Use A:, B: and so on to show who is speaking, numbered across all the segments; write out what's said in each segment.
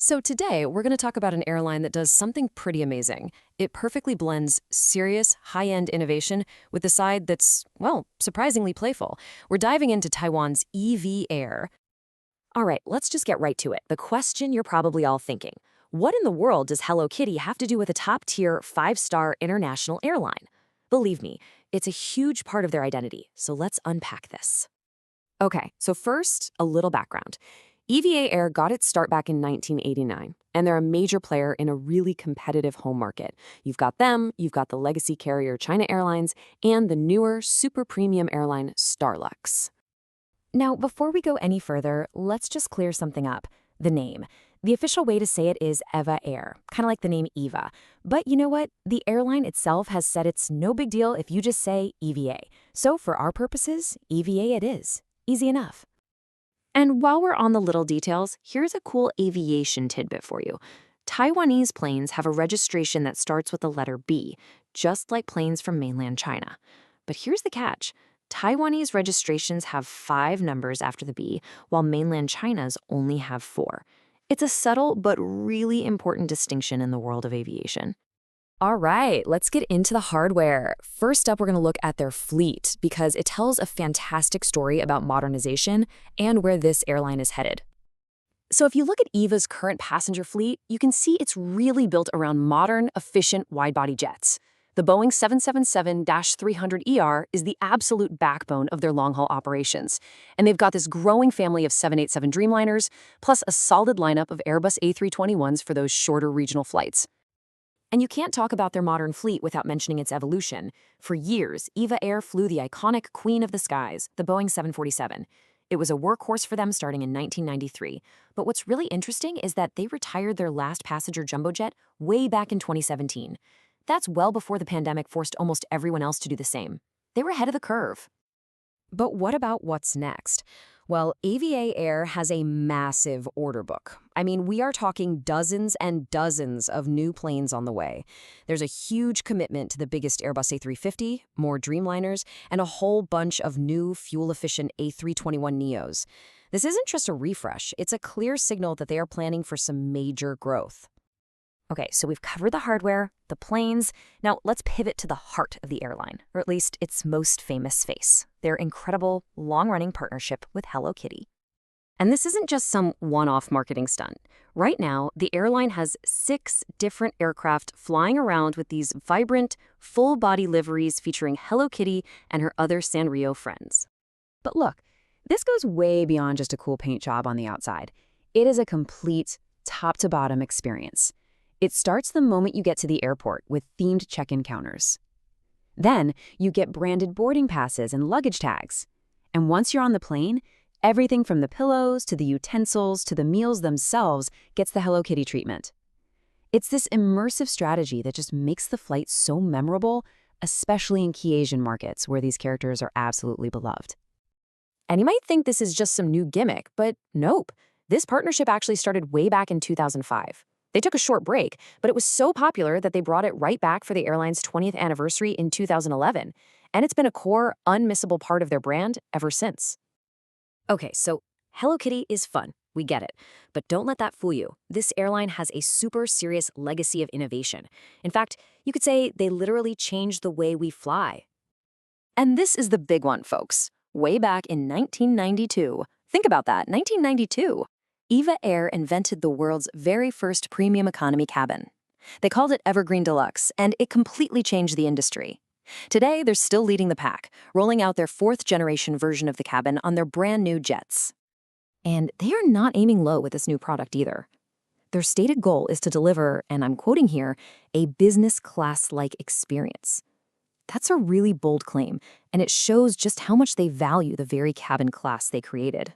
A: So today, we're going to talk about an airline that does something pretty amazing. It perfectly blends serious, high-end innovation with a side that's, well, surprisingly playful. We're diving into Taiwan's EV Air.
B: All right, let's just get right to it. The question you're probably all thinking. What in the world does Hello Kitty have to do with a top-tier, five-star international airline? Believe me, it's a huge part of their identity, so let's unpack this. Okay, so first, a little background. EVA Air got its start back in 1989, and they're a major player in a really competitive home market. You've got them, you've got the legacy carrier China Airlines, and the newer, super premium airline Starlux. Now, before we go any further, let's just clear something up. The name. The official way to say it is EVA Air, kind of like the name Eva. But you know what? The airline itself has said it's no big deal if you just say EVA. So for our purposes, EVA it is. Easy enough. And while we're on the little details, here's a cool aviation tidbit for you. Taiwanese planes have a registration that starts with the letter B, just like planes from mainland China. But here's the catch. Taiwanese registrations have 5 numbers after the B, while mainland China's only have 4. It's a subtle but really important distinction in the world of aviation. All right, let's get into the hardware. First up, we're going to look at their fleet because it tells a fantastic story about modernization and where this airline is headed. So if you look at EVA's current passenger fleet, you can see it's really built around modern, efficient, wide-body jets. The Boeing 777-300ER is the absolute backbone of their long-haul operations. And they've got this growing family of 787 Dreamliners, plus a solid lineup of Airbus A321s for those shorter regional flights. And you can't talk about their modern fleet without mentioning its evolution. For years, EVA Air flew the iconic Queen of the Skies, the Boeing 747. It was a workhorse for them starting in 1993. But what's really interesting is that they retired their last passenger jumbo jet way back in 2017. That's well before the pandemic forced almost everyone else to do the same. They were ahead of the curve. But what about what's next? Well, EVA Air has a massive order book. I mean, we are talking dozens and dozens of new planes on the way. There's a huge commitment to the biggest Airbus A350, more Dreamliners, and a whole bunch of new fuel-efficient A321neos. This isn't just a refresh. It's a clear signal that they are planning for some major growth. Okay, so we've covered the hardware, the planes. Now let's pivot to the heart of the airline, or at least its most famous face, their incredible, long-running partnership with Hello Kitty. And this isn't just some one-off marketing stunt. Right now, the airline has 6 different aircraft flying around with these vibrant, full-body liveries featuring Hello Kitty and her other Sanrio friends. But look, this goes way beyond just a cool paint job on the outside. It is a complete, top-to-bottom experience. It starts the moment you get to the airport with themed check-in counters. Then, you get branded boarding passes and luggage tags. And once you're on the plane, everything from the pillows to the utensils to the meals themselves gets the Hello Kitty treatment. It's this immersive strategy that just makes the flight so memorable, especially in key Asian markets where these characters are absolutely beloved. And you might think this is just some new gimmick, but nope. This partnership actually started way back in 2005. They took a short break, but it was so popular that they brought it right back for the airline's 20th anniversary in 2011, and it's been a core, unmissable part of their brand ever since. Okay, so Hello Kitty is fun, we get it, but don't let that fool you. This airline has a super serious legacy of innovation. In fact, you could say they literally changed the way we fly. And this is the big one, folks. Way back in 1992. Think about that, 1992. EVA Air invented the world's very first premium economy cabin. They called it Evergreen Deluxe, and it completely changed the industry. Today, they're still leading the pack, rolling out their 4th-generation version of the cabin on their brand-new jets. And they are not aiming low with this new product either. Their stated goal is to deliver, and I'm quoting here, a business class-like experience. That's a really bold claim, and it shows just how much they value the very cabin class they created.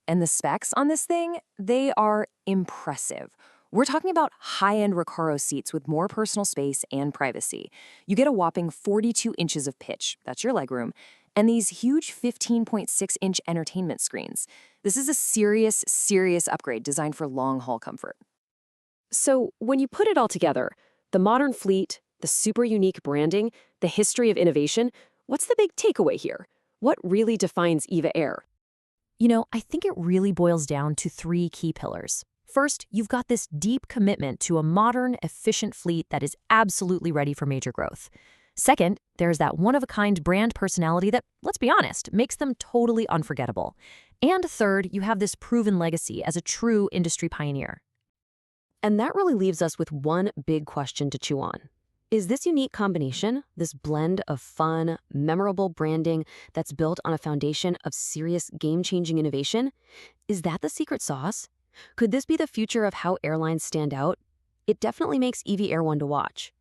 B: And the specs on this thing, they are impressive. We're talking about high-end Recaro seats with more personal space and privacy. You get a whopping 42 inches of pitch, that's your legroom, and these huge 15.6-inch entertainment screens. This is a serious, serious upgrade designed for long-haul comfort. So when you put it all together, the modern fleet, the super unique branding, the history of innovation, what's the big takeaway here? What really defines EVA Air? You know, I think it really boils down to 3 key pillars. First, you've got this deep commitment to a modern, efficient fleet that is absolutely ready for major growth. Second, there's that one-of-a-kind brand personality that, let's be honest, makes them totally unforgettable. And third, you have this proven legacy as a true industry pioneer.
A: And that really leaves us with one big question to chew on. Is this unique combination, this blend of fun, memorable branding that's built on a foundation of serious game-changing innovation, is that the secret sauce? Could this be the future of how airlines stand out? It definitely makes EV Air one to watch.